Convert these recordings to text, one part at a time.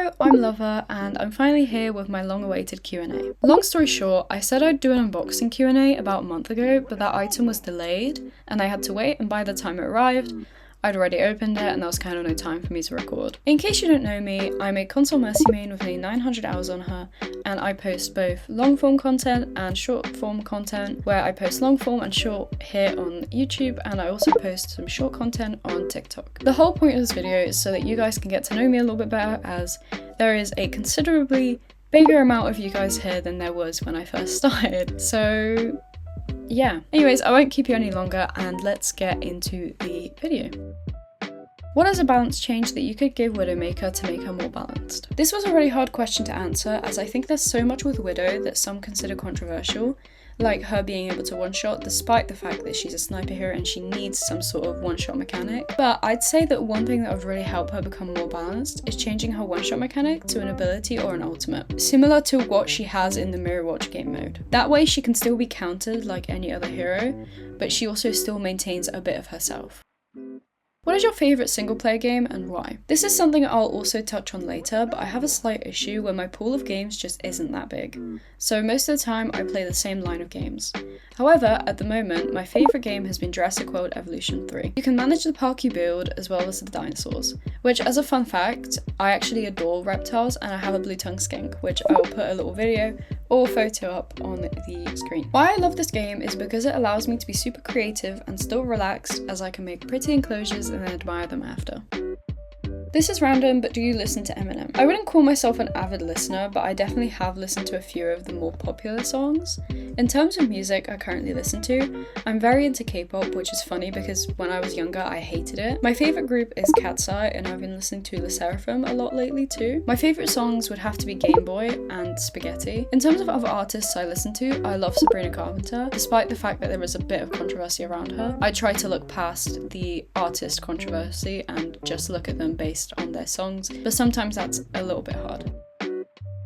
Hello, I'm Luvvur, and I'm finally here with my long-awaited Q&A. Long story short, I said I'd do an unboxing Q&A about a month ago, but that item was delayed, and I had to wait, and by the time it arrived, I'd already opened it, and there was kind of no time for me to record. In case you don't know me, I'm a console Mercy main with nearly 900 hours on her, and I post both long-form content and short-form content, where I post long-form and short here on YouTube, and I also post some short content on TikTok. The whole point of this video is so that you guys can get to know me a little bit better, as there is a considerably bigger amount of you guys here than there was when I first started. So yeah. Anyways, I won't keep you any longer, and let's get into the video. What is a balance change that you could give Widowmaker to make her more balanced? This was a really hard question to answer, as I think there's so much with Widow that some consider controversial, like her being able to one-shot despite the fact that she's a sniper hero and she needs some sort of one-shot mechanic. But I'd say that one thing that would really help her become more balanced is changing her one-shot mechanic to an ability or an ultimate, similar to what she has in the Mirror Watch game mode. That way she can still be countered like any other hero, but she also still maintains a bit of herself. What is your favourite single player game and why? This is something I'll also touch on later, but I have a slight issue where my pool of games just isn't that big. So most of the time I play the same line of games. However, at the moment, my favourite game has been Jurassic World Evolution 3. You can manage the park you build as well as the dinosaurs, which, as a fun fact, I actually adore reptiles and I have a blue tongue skink, which I will put a little video or photo up on the screen. Why I love this game is because it allows me to be super creative and still relaxed, as I can make pretty enclosures and then admire them after. This is random, but do you listen to Eminem? I wouldn't call myself an avid listener, but I definitely have listened to a few of the more popular songs. In terms of music I currently listen to, I'm very into K-pop, which is funny because when I was younger I hated it. My favourite group is Cat's Eye, and I've been listening to LE a lot lately too. My favourite songs would have to be Game Boy and Spaghetti. In terms of other artists I listen to, I love Sabrina Carpenter. Despite the fact that there is a bit of controversy around her, I try to look past the artist controversy and just look at them based on their songs, but sometimes that's a little bit hard.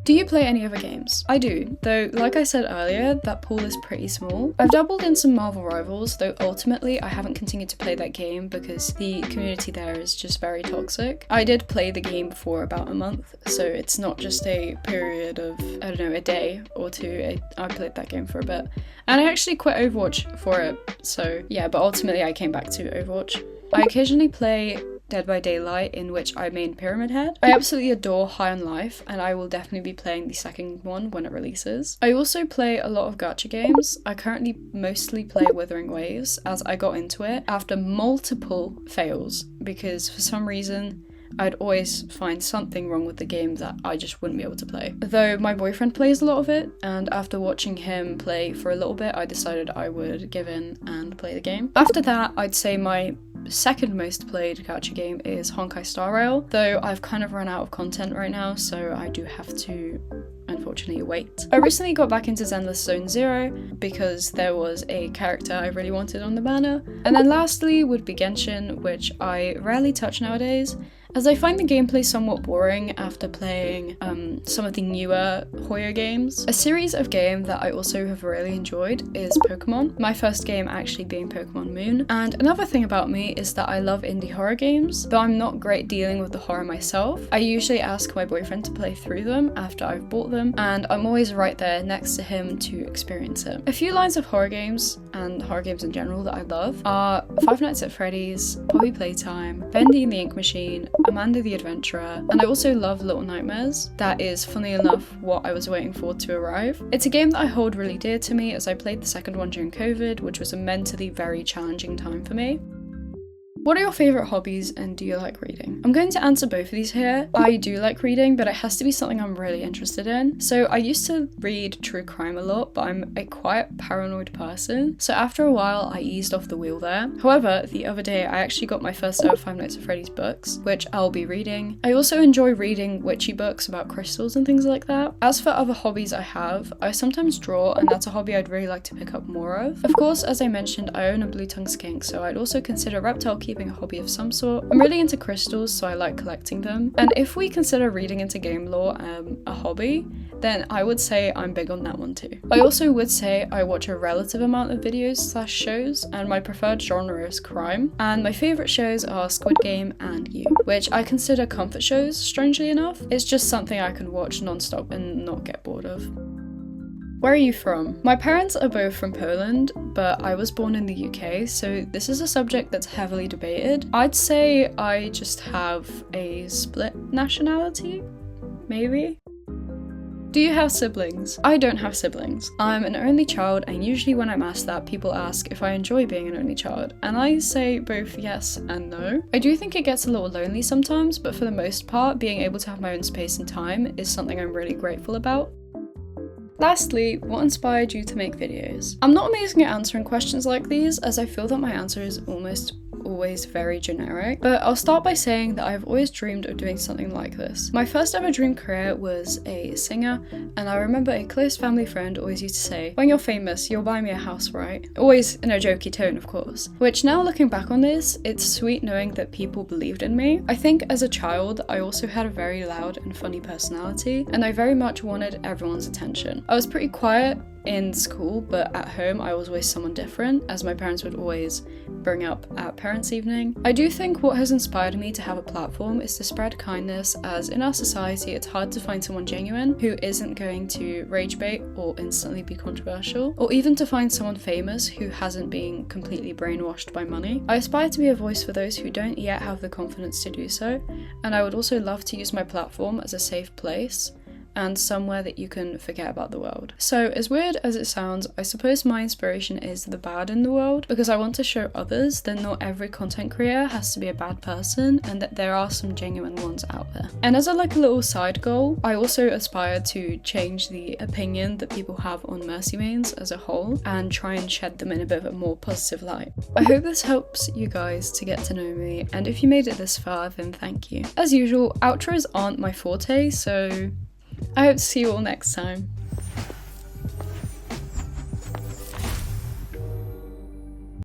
Do you play any other games? I do, though like I said earlier, that pool is pretty small. I've dabbled in some Marvel Rivals, though ultimately I haven't continued to play that game because the community there is just very toxic. I did play the game for about a month, so it's not just a period of, I don't know, a day or two. I played that game for a bit. And I actually quit Overwatch for it, so yeah, but ultimately I came back to Overwatch. I occasionally play Dead by Daylight, in which I main Pyramid Head. I absolutely adore High on Life, and I will definitely be playing the second one when it releases. I also play a lot of gacha games. I currently mostly play Wuthering Waves, as I got into it after multiple fails, because for some reason I'd always find something wrong with the game that I just wouldn't be able to play. Though my boyfriend plays a lot of it, and after watching him play for a little bit, I decided I would give in and play the game. After that, I'd say my second most played gacha game is Honkai Star Rail, though I've kind of run out of content right now, so I do have to unfortunately wait. I recently got back into Zenless Zone Zero because there was a character I really wanted on the banner. And then lastly would be Genshin, which I rarely touch nowadays, as I find the gameplay somewhat boring after playing some of the newer Hoyo games. A series of games that I also have really enjoyed is Pokemon, my first game actually being Pokemon Moon. And another thing about me is that I love indie horror games, though I'm not great dealing with the horror myself. I usually ask my boyfriend to play through them after I've bought them, and I'm always right there next to him to experience it. A few lines of horror games, and horror games in general, that I love are Five Nights at Freddy's, Poppy Playtime, Bendy and the Ink Machine, Amanda the Adventurer, and I also love Little Nightmares. That is, funny enough, what I was waiting for to arrive. It's a game that I hold really dear to me, as I played the second one during COVID, which was a mentally very challenging time for me. What are your favourite hobbies, and do you like reading? I'm going to answer both of these here. I do like reading, but it has to be something I'm really interested in. So I used to read true crime a lot, but I'm a quite paranoid person. So after a while, I eased off the wheel there. However, the other day, I actually got my first ever Five Nights at Freddy's books, which I'll be reading. I also enjoy reading witchy books about crystals and things like that. As for other hobbies I have, I sometimes draw, and that's a hobby I'd really like to pick up more of. Of course, as I mentioned, I own a blue tongue skink, so I'd also consider reptile keeping a hobby of some sort. I'm really into crystals, so I like collecting them. And if we consider reading into game lore a hobby, then I would say I'm big on that one too. I also would say I watch a relative amount of videos/shows, and my preferred genre is crime, and my favourite shows are Squid Game and You, which I consider comfort shows, strangely enough. It's just something I can watch non-stop and not get bored of. Where are you from? My parents are both from Poland, but I was born in the UK, so this is a subject that's heavily debated. I'd say I just have a split nationality, maybe? Do you have siblings? I don't have siblings. I'm an only child, and usually when I'm asked that, people ask if I enjoy being an only child, and I say both yes and no. I do think it gets a little lonely sometimes, but for the most part, being able to have my own space and time is something I'm really grateful about. Lastly, what inspired you to make videos? I'm not amazing at answering questions like these, as I feel that my answer is almost always very generic, but I'll start by saying that I've always dreamed of doing something like this. My first ever dream career was a singer, and I remember a close family friend always used to say, "When you're famous, you'll buy me a house, right?" Always in a jokey tone, of course. Which now looking back on this, it's sweet knowing that people believed in me. I think as a child, I also had a very loud and funny personality, and I very much wanted everyone's attention. I was pretty quiet in school, but at home I was always someone different, as my parents would always bring up at parents' evening. I do think what has inspired me to have a platform is to spread kindness, as in our society it's hard to find someone genuine who isn't going to rage bait or instantly be controversial, or even to find someone famous who hasn't been completely brainwashed by money. I aspire to be a voice for those who don't yet have the confidence to do so, and I would also love to use my platform as a safe place and somewhere that you can forget about the world. So as weird as it sounds, I suppose my inspiration is the bad in the world, because I want to show others that not every content creator has to be a bad person, and that there are some genuine ones out there. And as a little side goal, I also aspire to change the opinion that people have on Mercy Mains as a whole, and try and shed them in a bit of a more positive light. I hope this helps you guys to get to know me, and if you made it this far, then thank you. As usual, outros aren't my forte, so I hope to see you all next time.